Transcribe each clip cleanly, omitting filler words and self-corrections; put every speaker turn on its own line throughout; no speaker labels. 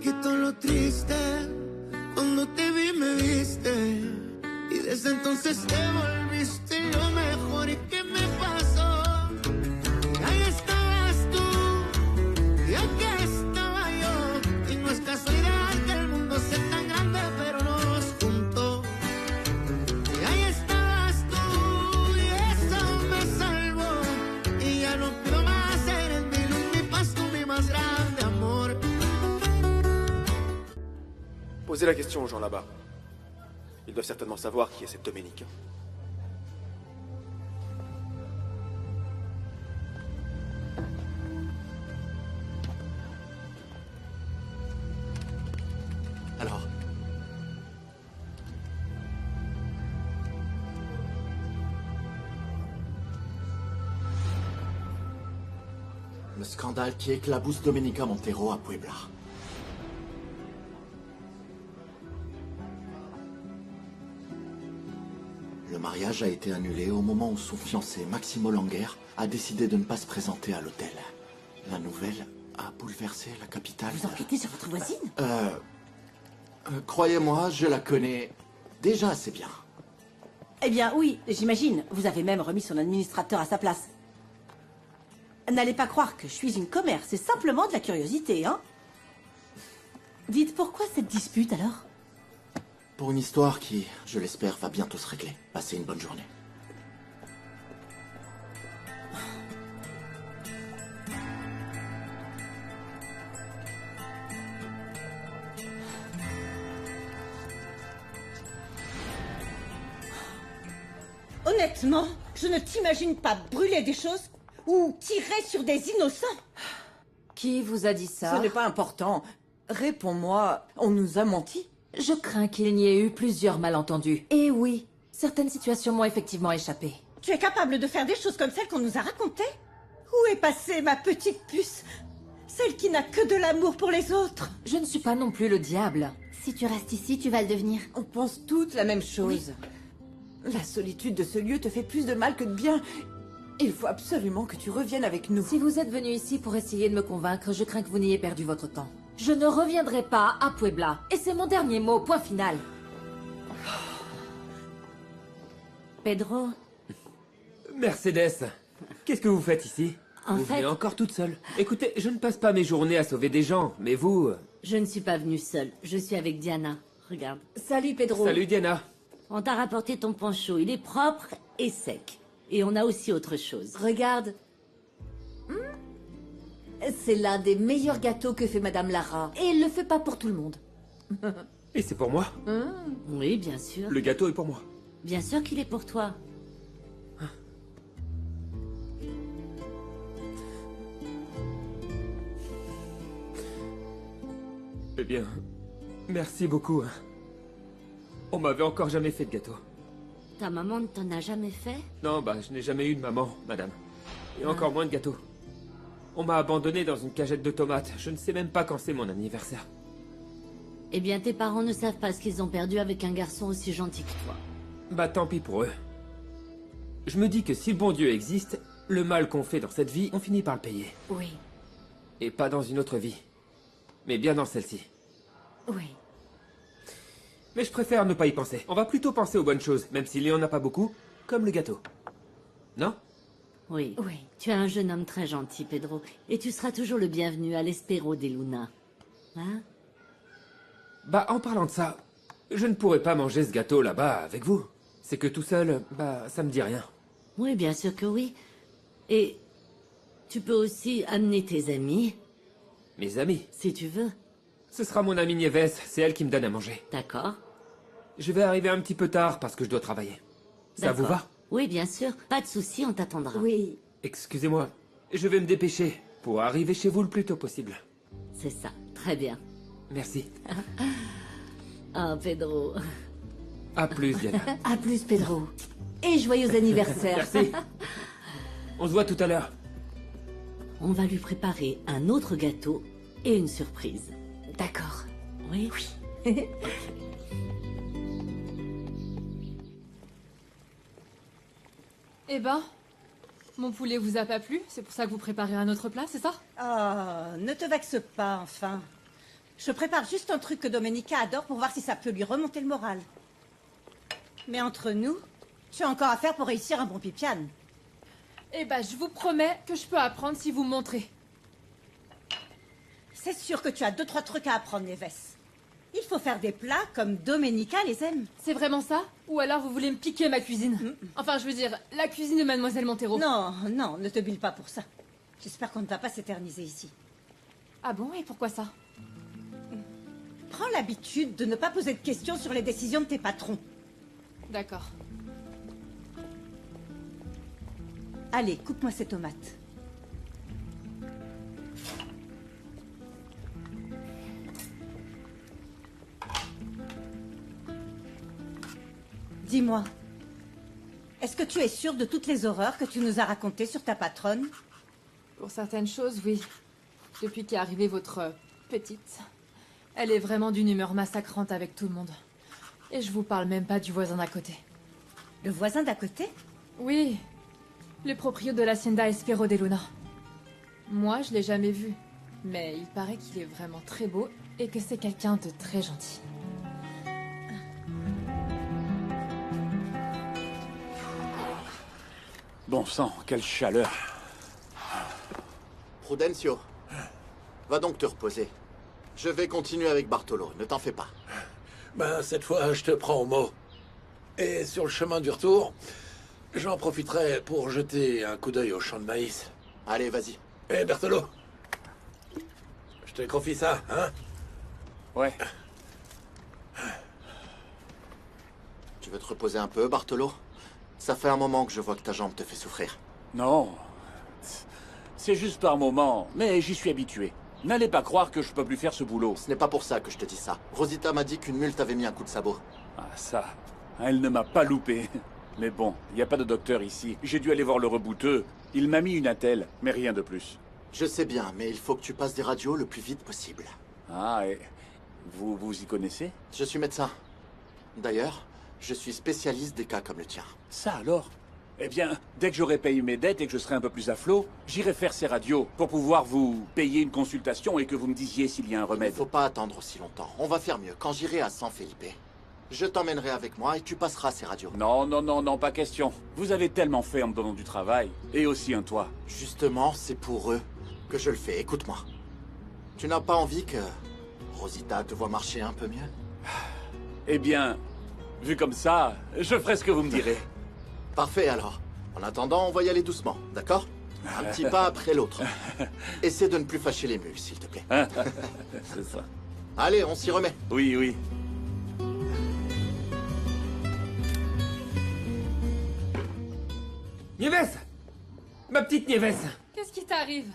quitó lo triste. Cuando te vi me viste. Y desde entonces te volviste lo mejor. ¿Y qué me pasó? Ahí estabas tú. Y aquí estaba yo. Y no es casualidad que el mundo sea tan grande, pero nos juntó. Y ahí estabas tú. Y eso me salvó. Y ya no pido más. Eres mi luz, mi paz, tú mi más grande amor.
Posez la question aux gens là-bas. Ils doivent certainement savoir qui est cette Dominique.
Alors, le scandale qui éclabousse Domenica Montero à Puebla. Le mariage a été annulé au moment où son fiancé, Maximo Langer, a décidé de ne pas se présenter à l'hôtel. La nouvelle a bouleversé la capitale.
Vous enquêtez sur votre voisine?
Croyez-moi, je la connais déjà assez bien.
Eh bien, oui, j'imagine. Vous avez même remis son administrateur à sa place. N'allez pas croire que je suis une commère, c'est simplement de la curiosité, hein? Dites, pourquoi cette dispute, alors?
Pour une histoire qui, je l'espère, va bientôt se régler. Passez une bonne journée.
Honnêtement, je ne t'imagine pas brûler des choses ou tirer sur des innocents.
Qui vous a dit ça?
Ce n'est pas important. Réponds-moi, on nous a menti.
Je crains qu'il n'y ait eu plusieurs malentendus. Et oui, certaines situations m'ont effectivement échappé.
Tu es capable de faire des choses comme celles qu'on nous a racontées? Où est passée ma petite puce? Celle qui n'a que de l'amour pour les autres.
Je ne suis pas non plus le diable.
Si tu restes ici, tu vas le devenir.
On pense toutes la même chose. La solitude de ce lieu te fait plus de mal que de bien. Il faut absolument que tu reviennes avec nous.
Si vous êtes venu ici pour essayer de me convaincre, je crains que vous n'ayez perdu votre temps. Je ne reviendrai pas à Puebla. Et c'est mon dernier mot, point final.
Pedro,
Mercedes, qu'est-ce que vous faites ici?
En
Vous
fait-
venez encore toute seule. Écoutez, je ne passe pas mes journées à sauver des gens, mais vous...
Je ne suis pas venue seule. Je suis avec Diana. Regarde.
Salut, Pedro.
Salut Diana.
On t'a rapporté ton poncho. Il est propre et sec. Et on a aussi autre chose.
Regarde. C'est l'un des meilleurs gâteaux que fait Madame Lara. Et elle le fait pas pour tout le monde.
Et c'est pour moi?
Oui, bien sûr.
Le gâteau est pour moi.
Bien sûr qu'il est pour toi.
Eh bien, merci beaucoup. Hein. On m'avait encore jamais fait de gâteau.
Ta maman ne t'en a jamais fait?
Non, bah, je n'ai jamais eu de maman, madame. Et encore moins de gâteau. On m'a abandonné dans une cagette de tomates. Je ne sais même pas quand c'est mon anniversaire.
Eh bien, tes parents ne savent pas ce qu'ils ont perdu avec un garçon aussi gentil que toi.
Bah, tant pis pour eux. Je me dis que si le bon Dieu existe, le mal qu'on fait dans cette vie, on finit par le payer.
Oui,
Et pas dans une autre vie. Mais bien dans celle-ci.
oui.
Mais je préfère ne pas y penser. On va plutôt penser aux bonnes choses, même s'il n'y en a pas beaucoup, comme le gâteau. Non?
Oui. Tu es un jeune homme très gentil, Pedro. Et tu seras toujours le bienvenu à l'Espero de Luna. Hein?
Bah, en parlant de ça, je ne pourrais pas manger ce gâteau là-bas avec vous. C'est que tout seul, bah, ça me dit rien.
Oui, bien sûr que oui. Et tu peux aussi amener tes amis,
Mes amis.
si tu veux.
Ce sera mon amie Nieves, c'est elle qui me donne à manger.
D'accord?
Je vais arriver un petit peu tard parce que je dois travailler. Ça vous
D'accord.
va?
Oui, bien sûr. Pas de souci, on t'attendra.
Oui.
Excusez-moi, je vais me dépêcher pour arriver chez vous le plus tôt possible.
C'est ça. Très bien.
Merci.
Ah, Pedro.
À plus, Diana.
à plus, Pedro. Et joyeux anniversaire.
Merci. On se voit tout à l'heure.
On va lui préparer un autre gâteau et une surprise.
D'accord.
Oui?
Eh ben, mon poulet vous a pas plu? C'est pour ça que vous préparez à notre plat, c'est ça?
Ah, ne te vexe pas, enfin.
Je prépare juste un truc que Domenica adore pour voir si ça peut lui remonter le moral. Mais entre nous, tu as encore à faire pour réussir un bon pipiane.
Eh ben, je vous promets que je peux apprendre si vous me montrez.
C'est sûr que tu as 2-3 trucs à apprendre, Nieves. Il faut faire des plats comme Domenica les aime.
C'est vraiment ça? Ou alors vous voulez me piquer ma cuisine? Enfin, je veux dire, la cuisine de Mademoiselle Montero.
Non, non, ne te bile pas pour ça. J'espère qu'on ne va pas s'éterniser ici.
Ah bon? Et pourquoi ça?
Prends l'habitude de ne pas poser de questions sur les décisions de tes patrons.
D'accord.
Allez, coupe-moi ces tomates. Dis-moi, est-ce que tu es sûre de toutes les horreurs que tu nous as racontées sur ta patronne?
Pour certaines choses, oui. Depuis qu'est arrivée votre petite, elle est vraiment d'une humeur massacrante avec tout le monde. Et je vous parle même pas du voisin d'à côté.
Le voisin d'à côté?
Oui, le proprio de l'Hacienda Espero de Luna. Moi, je l'ai jamais vu, mais il paraît qu'il est vraiment très beau et que c'est quelqu'un de très gentil.
Bon sang, quelle chaleur.
Prudencio, va donc te reposer. Je vais continuer avec Bartolo, ne t'en fais pas.
Ben, cette fois, je te prends au mot. Et sur le chemin du retour, j'en profiterai pour jeter un coup d'œil au champ de maïs.
Allez, vas-y.
Hé, Bertolo, je te confie ça, hein?
Ouais.
Tu veux te reposer un peu, Bartolo? Ça fait un moment que je vois que ta jambe te fait souffrir.
Non. C'est juste par moment, mais j'y suis habitué. N'allez pas croire que je peux plus faire ce boulot.
Ce n'est pas pour ça que je te dis ça. Rosita m'a dit qu'une mule t'avait mis un coup de sabot.
Ah, ça. Elle ne m'a pas loupé. Mais bon, il n'y a pas de docteur ici. J'ai dû aller voir le rebouteux. Il m'a mis une attelle, mais rien de plus.
Je sais bien, mais il faut que tu passes des radios le plus vite possible.
Ah, et vous y connaissez?
Je suis médecin. D'ailleurs, je suis spécialiste des cas comme le tien.
Ça alors? Eh bien, dès que j'aurai payé mes dettes et que je serai un peu plus à flot, j'irai faire ces radios pour pouvoir vous payer une consultation et que vous me disiez s'il y a un remède.
Il ne faut pas attendre aussi longtemps. On va faire mieux. Quand j'irai à San Felipe, je t'emmènerai avec moi et tu passeras ces radios.
Non, non, non, non, pas question. Vous avez tellement fait en me donnant du travail. Et aussi un toit.
Justement, c'est pour eux que je le fais. Écoute-moi. Tu n'as pas envie que Rosita te voie marcher un peu mieux?
Eh bien, vu comme ça, je ferai ce que vous me direz.
Parfait alors. En attendant, on va y aller doucement, d'accord? Un petit pas après l'autre. Essaie de ne plus fâcher les mules, s'il te plaît.
C'est ça.
Allez, on s'y remet.
Oui, oui.
Nieves! Ma petite Nieves!
Qu'est-ce qui t'arrive?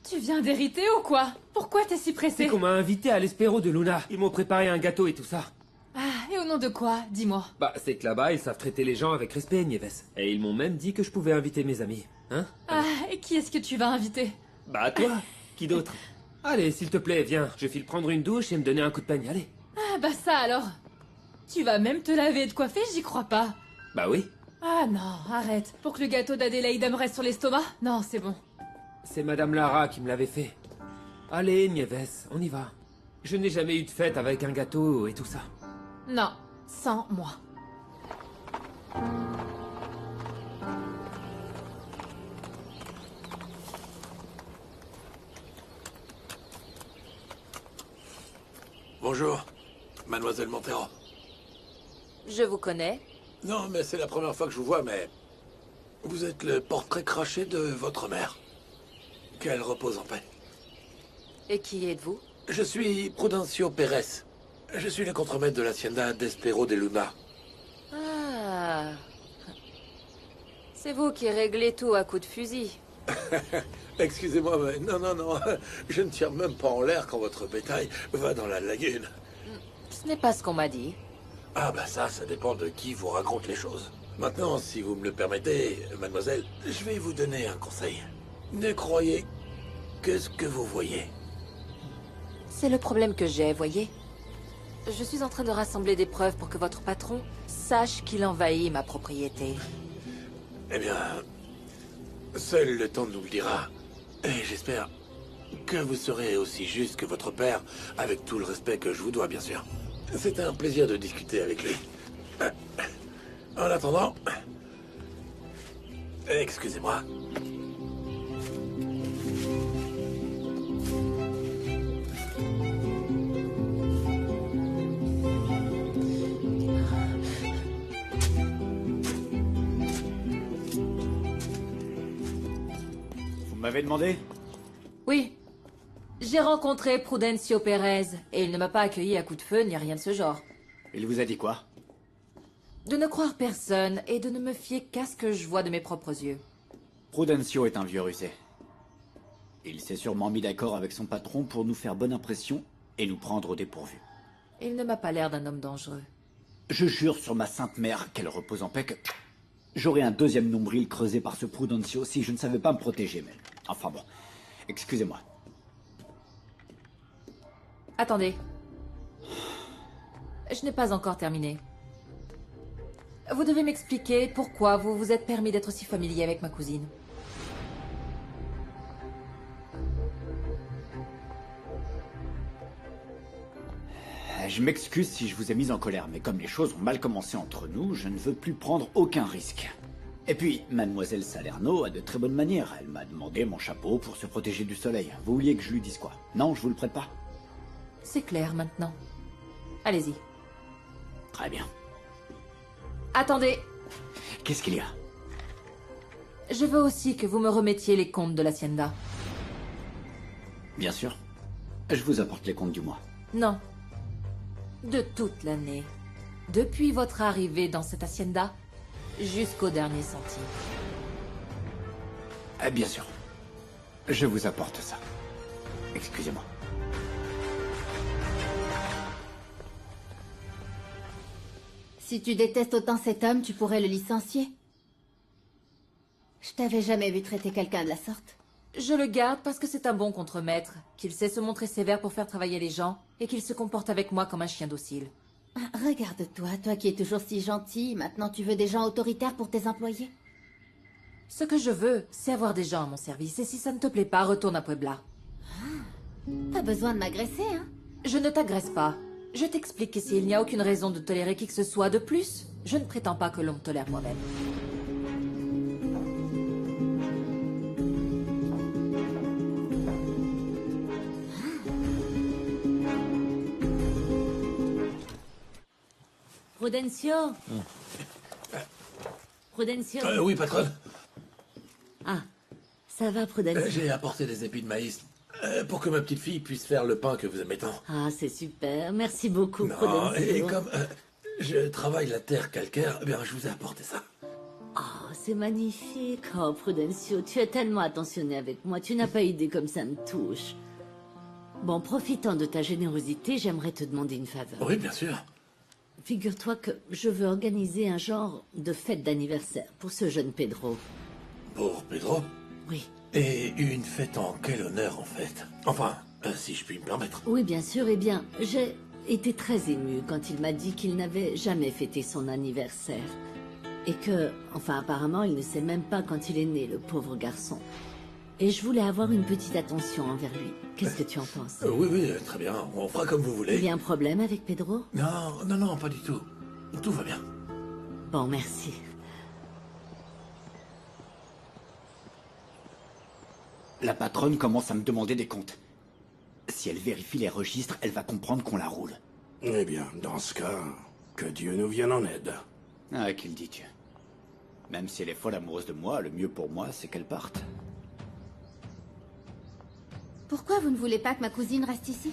Tu viens d'hériter ou quoi? Pourquoi t'es si pressé?
C'est qu'on m'a invité à l'Espero de Luna. Ils m'ont préparé un gâteau et tout ça.
Ah, et au nom de quoi? Dis-moi.
Bah, c'est que là-bas, ils savent traiter les gens avec respect, Nieves. Et ils m'ont même dit que je pouvais inviter mes amis. Hein?
Ah, et qui est-ce que tu vas inviter?
Bah, toi. Qui d'autre? Allez, s'il te plaît, viens. Je file prendre une douche et me donner un coup de peigne, allez.
Ah, bah ça alors. Tu vas même te laver et te coiffer, j'y crois pas.
Bah oui.
Ah non, arrête. Pour que le gâteau d'Adélaïde me reste sur l'estomac? Non, c'est bon.
C'est Madame Lara qui me l'avait fait. Allez, Nieves, on y va. Je n'ai jamais eu de fête avec un gâteau et tout ça.
Non, sans moi.
Bonjour, Mademoiselle Montero.
Je vous connais.
Non, mais c'est la première fois que je vous vois, mais... Vous êtes le portrait craché de votre mère. Qu'elle repose en paix.
Et qui êtes-vous?
Je suis Prudencio Pérez. Je suis le contremaître de l'Hacienda d'Espero de Luna.
Ah. C'est vous qui réglez tout à coups de fusil.
Excusez-moi, mais non, non, non. Je ne tire même pas en l'air quand votre bétail va dans la lagune.
Ce n'est pas ce qu'on m'a dit.
Ah bah ça dépend de qui vous raconte les choses. Maintenant, si vous me le permettez, mademoiselle, je vais vous donner un conseil. Ne croyez que ce que vous voyez.
C'est le problème que j'ai, voyez. Je suis en train de rassembler des preuves pour que votre patron sache qu'il envahit ma propriété.
Eh bien, seul le temps nous le dira. Et j'espère que vous serez aussi juste que votre père, avec tout le respect que je vous dois, bien sûr. C'est un plaisir de discuter avec lui. En attendant... Excusez-moi.
Vous m'avez demandé?
Oui. J'ai rencontré Prudencio Pérez, et il ne m'a pas accueilli à coup de feu ni rien de ce genre.
Il vous a dit quoi?
De ne croire personne, et de ne me fier qu'à ce que je vois de mes propres yeux.
Prudencio est un vieux rusé. Il s'est sûrement mis d'accord avec son patron pour nous faire bonne impression et nous prendre au dépourvu.
Il ne m'a pas l'air d'un homme dangereux.
Je jure sur ma sainte mère, qu'elle repose en paix, que j'aurais un deuxième nombril creusé par ce Prudencio si je ne savais pas me protéger, mais... Enfin bon, excusez-moi.
Attendez. Je n'ai pas encore terminé. Vous devez m'expliquer pourquoi vous vous êtes permis d'être si familier avec ma cousine.
Je m'excuse si je vous ai mis en colère, mais comme les choses ont mal commencé entre nous, je ne veux plus prendre aucun risque. Et puis, mademoiselle Salerno a de très bonnes manières. Elle m'a demandé mon chapeau pour se protéger du soleil. Vous vouliez que je lui dise quoi? Non, je vous le prête pas?
C'est clair maintenant. Allez-y.
Très bien.
Attendez.
Qu'est-ce qu'il y a?
Je veux aussi que vous me remettiez les comptes de l'hacienda.
Bien sûr. Je vous apporte les comptes du mois.
Non. De toute l'année. Depuis votre arrivée dans cette hacienda, jusqu'au dernier centime.
Bien sûr. Je vous apporte ça. Excusez-moi.
Si tu détestes autant cet homme, tu pourrais le licencier. Je t'avais jamais vu traiter quelqu'un de la sorte.
Je le garde parce que c'est un bon contremaître, qu'il sait se montrer sévère pour faire travailler les gens, et qu'il se comporte avec moi comme un chien docile.
Regarde-toi, toi qui es toujours si gentil, maintenant tu veux des gens autoritaires pour tes employés?
Ce que je veux, c'est avoir des gens à mon service, et si ça ne te plaît pas, retourne à Puebla.
Pas besoin de m'agresser, hein?
Je ne t'agresse pas. Je t'explique qu'ici, il n'y a aucune raison de tolérer qui que ce soit de plus. Je ne prétends pas que l'on me tolère moi-même.
Prudencio. Prudencio.
Oui, patronne.
Ah, ça va, Prudencio?
J'ai apporté des épis de maïs pour que ma petite fille puisse faire le pain que vous aimez tant.
Ah, c'est super. Merci beaucoup,
Non,
Prudencio.
et comme je travaille la terre calcaire, eh bien, je vous ai apporté ça.
Oh, c'est magnifique. Oh, Prudencio, tu es tellement attentionné avec moi. Tu n'as pas idée comme ça me touche. Bon, profitant de ta générosité, j'aimerais te demander une faveur.
Oui, bien sûr.
Figure-toi que je veux organiser un genre de fête d'anniversaire pour ce jeune Pedro.
Pour Pedro?
Oui.
Et une fête en quel honneur, en fait? Enfin, si je puis me permettre.
Oui, bien sûr. Eh bien, j'ai été très émue quand il m'a dit qu'il n'avait jamais fêté son anniversaire. Et que, enfin, apparemment, il ne sait même pas quand il est né, le pauvre garçon. Et je voulais avoir une petite attention envers lui. Qu'est-ce que tu en penses?
Oui, très bien. On fera comme vous voulez.
Il y a un problème avec Pedro?
Non, pas du tout. Tout va bien.
Bon, merci.
La patronne commence à me demander des comptes. Si elle vérifie les registres, elle va comprendre qu'on la roule.
Eh bien, dans ce cas, que Dieu nous vienne en aide.
Ah, qu'il dit Dieu. Même si elle est folle amoureuse de moi, le mieux pour moi, c'est qu'elle parte.
Pourquoi vous ne voulez pas que ma cousine reste ici?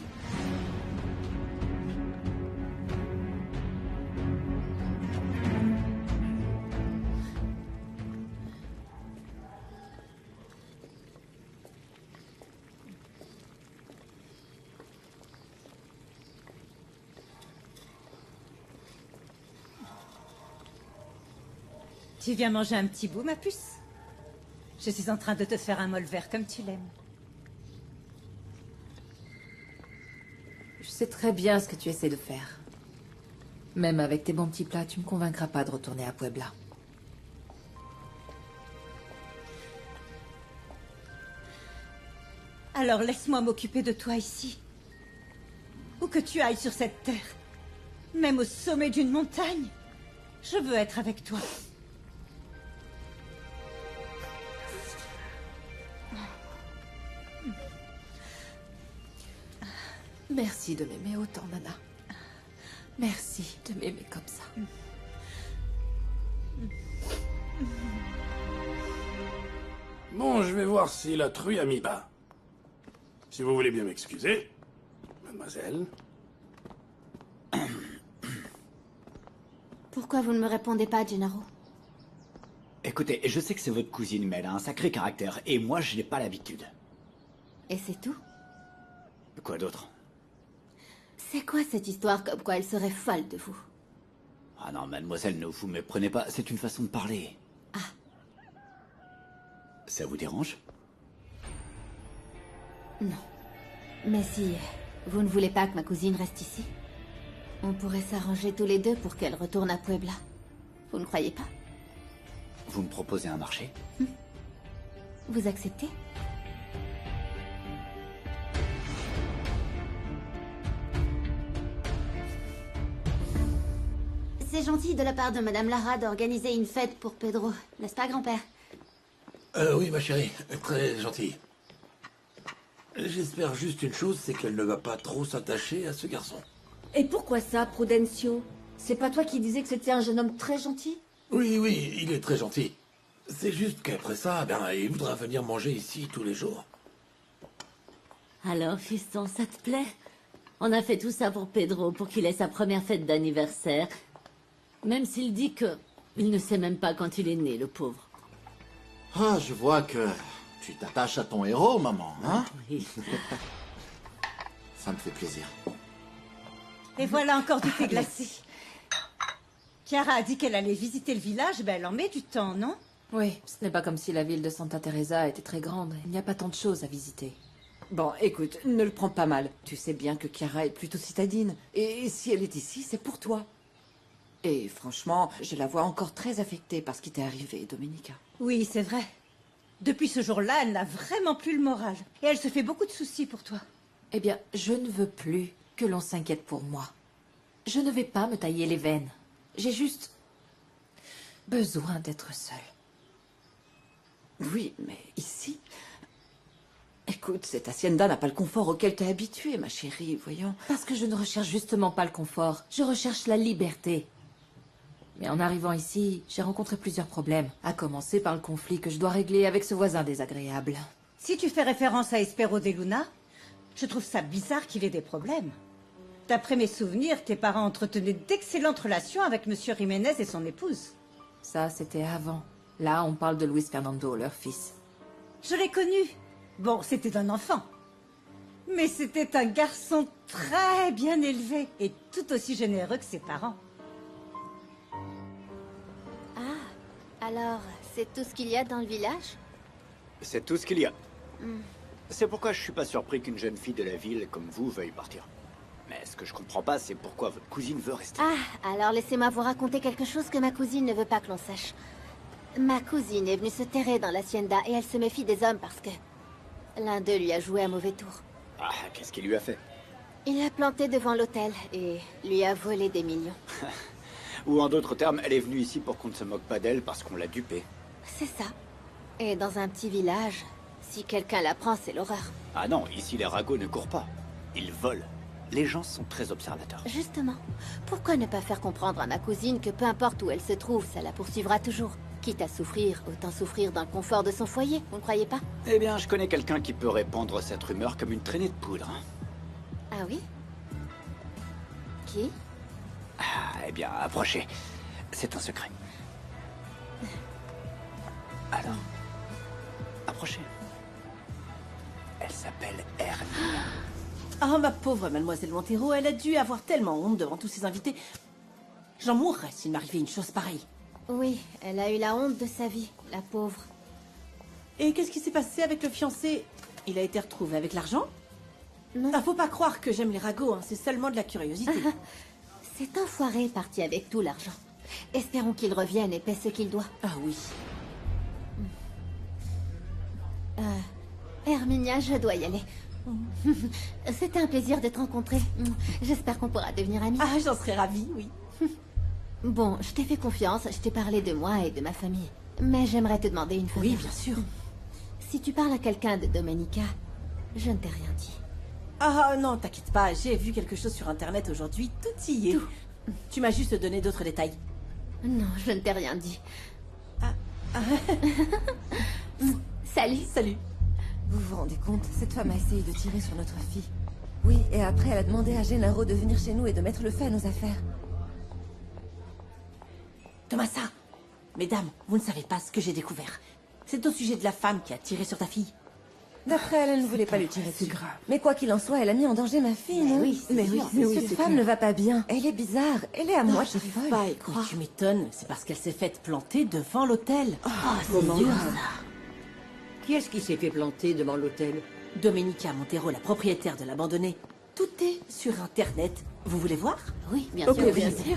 Tu viens manger un petit bout, ma puce? Je suis en train de te faire un molvert comme tu l'aimes.
Je sais très bien ce que tu essaies de faire. Même avec tes bons petits plats, tu me convaincras pas de retourner à Puebla.
Alors laisse-moi m'occuper de toi ici. Où que tu ailles sur cette terre, même au sommet d'une montagne, je veux être avec toi.
Merci de m'aimer autant, Nana. Merci de m'aimer comme ça.
Bon, je vais voir si la truie a mis bas. Si vous voulez bien m'excuser, mademoiselle.
Pourquoi vous ne me répondez pas, Gennaro?
Écoutez, je sais que c'est votre cousine, mais elle a un sacré caractère, et moi, je n'ai pas l'habitude.
Et c'est tout?
Quoi d'autre?
C'est quoi cette histoire comme quoi elle serait folle de vous?
Ah non, mademoiselle, ne vous méprenez pas, c'est une façon de parler.
Ah.
Ça vous dérange?
Non. Mais si vous ne voulez pas que ma cousine reste ici, on pourrait s'arranger tous les deux pour qu'elle retourne à Puebla. Vous ne croyez pas?
Vous me proposez un marché?
Vous acceptez? C'est gentil de la part de Madame Lara d'organiser une fête pour Pedro, n'est-ce pas, grand-père?
Oui, ma chérie, très gentil. J'espère juste une chose, c'est qu'elle ne va pas trop s'attacher à ce garçon.
Et pourquoi ça, Prudencio? C'est pas toi qui disais que c'était un jeune homme très gentil?
Oui, oui, il est très gentil. C'est juste qu'après ça, ben, il voudra venir manger ici tous les jours.
Alors, fiston, ça te plaît? On a fait tout ça pour Pedro, pour qu'il ait sa première fête d'anniversaire. Même s'il dit que il ne sait même pas quand il est né, le pauvre.
Ah, je vois que tu t'attaches à ton héros, maman, hein?
Oui.
Ça me fait plaisir.
Et voilà encore du thé glacé. Chiara a dit qu'elle allait visiter le village, ben elle en met du temps, non?
Oui, ce n'est pas comme si la ville de Santa Teresa était très grande. Il n'y a pas tant de choses à visiter.
Bon, écoute, ne le prends pas mal. Tu sais bien que Chiara est plutôt citadine. Et si elle est ici, c'est pour toi. Et franchement, je la vois encore très affectée par ce qui t'est arrivé, Domenica.
Oui, c'est vrai. Depuis ce jour-là, elle n'a vraiment plus le moral. Et elle se fait beaucoup de soucis pour toi.
Eh bien, je ne veux plus que l'on s'inquiète pour moi. Je ne vais pas me tailler les veines. J'ai juste besoin d'être seule.
Oui, mais ici... Écoute, cette hacienda n'a pas le confort auquel t'es habituée, ma chérie, voyons.
Parce que je ne recherche justement pas le confort. Je recherche la liberté. Mais en arrivant ici, j'ai rencontré plusieurs problèmes. À commencer par le conflit que je dois régler avec ce voisin désagréable.
Si tu fais référence à Espero de Luna, je trouve ça bizarre qu'il ait des problèmes. D'après mes souvenirs, tes parents entretenaient d'excellentes relations avec Monsieur Jiménez et son épouse.
Ça, c'était avant. Là, on parle de Luis Fernando, leur fils.
Je l'ai connu. Bon, c'était un enfant. Mais c'était un garçon très bien élevé et tout aussi généreux que ses parents.
Ah, alors, c'est tout ce qu'il y a dans le village?
C'est tout ce qu'il y a. C'est pourquoi je suis pas surpris qu'une jeune fille de la ville comme vous veuille partir. Mais ce que je comprends pas, c'est pourquoi votre cousine veut rester.
Ah, alors laissez-moi vous raconter quelque chose que ma cousine ne veut pas que l'on sache. Ma cousine est venue se terrer dans l'hacienda et elle se méfie des hommes parce que l'un d'eux lui a joué un mauvais tour.
Ah, qu'est-ce qu'il lui a fait?
Il l'a planté devant l'hôtel et lui a volé des millions.
Ou en d'autres termes, elle est venue ici pour qu'on ne se moque pas d'elle parce qu'on l'a dupée.
C'est ça. Et dans un petit village, si quelqu'un la prend, c'est l'horreur.
Ah non, ici les ragots ne courent pas. Ils volent. Les gens sont très observateurs.
Justement, pourquoi ne pas faire comprendre à ma cousine que peu importe où elle se trouve, ça la poursuivra toujours? Quitte à souffrir, autant souffrir dans le confort de son foyer, vous ne croyez pas?
Eh bien, je connais quelqu'un qui peut répandre cette rumeur comme une traînée de poudre.
Ah oui? Qui?
Ah, eh bien, approchez. C'est un secret. Alors, approchez. Elle s'appelle Hermine.
Oh, ma pauvre mademoiselle Montero, elle a dû avoir tellement honte devant tous ses invités. J'en mourrais s'il m'arrivait une chose pareille.
Oui, elle a eu la honte de sa vie, la pauvre.
Et qu'est-ce qui s'est passé avec le fiancé? Il a été retrouvé avec l'argent?
Non.
Ah, faut pas croire que j'aime les ragots, hein. C'est seulement de la curiosité.
Cet enfoiré est parti avec tout l'argent. Espérons qu'il revienne et paie ce qu'il doit.
Ah oui.
Herminia, je dois y aller. C'était un plaisir de te rencontrer. J'espère qu'on pourra devenir amis.
Ah, j'en serais ravie, oui.
Bon, je t'ai fait confiance, je t'ai parlé de moi et de ma famille. Mais j'aimerais te demander une chose.
Oui, bien sûr.
Si tu parles à quelqu'un de Domenica, je ne t'ai rien dit.
Ah non, t'inquiète pas, j'ai vu quelque chose sur Internet aujourd'hui, tout y est.
Tout.
Tu m'as juste donné d'autres détails.
Non, je ne t'ai rien dit. Salut.
Salut.
Vous vous rendez compte? Cette femme a essayé de tirer sur notre fille. Oui, et après elle a demandé à Gennaro de venir chez nous et de mettre le feu à nos affaires.
Tomasa, mesdames, vous ne savez pas ce que j'ai découvert. C'est au sujet de la femme qui a tiré sur ta fille.
D'après elle, elle ne voulait pas lui tirer dessus. Mais quoi qu'il en soit, elle a mis en danger ma fille, non?
Mais oui,
Cette femme ne va pas bien. Elle est bizarre. Elle est à moitié folle.
Pas y croire. Tu m'étonnes, c'est parce qu'elle s'est faite planter devant l'hôtel.
comment
dur,
ça
ça.
Qui est-ce qui s'est fait planter devant l'hôtel?
Domenica Montero, la propriétaire de l'abandonné. Tout est sur Internet. Vous voulez voir?
Oui, bien
Ok,
sûr,
bien
bien
sûr.
sûr.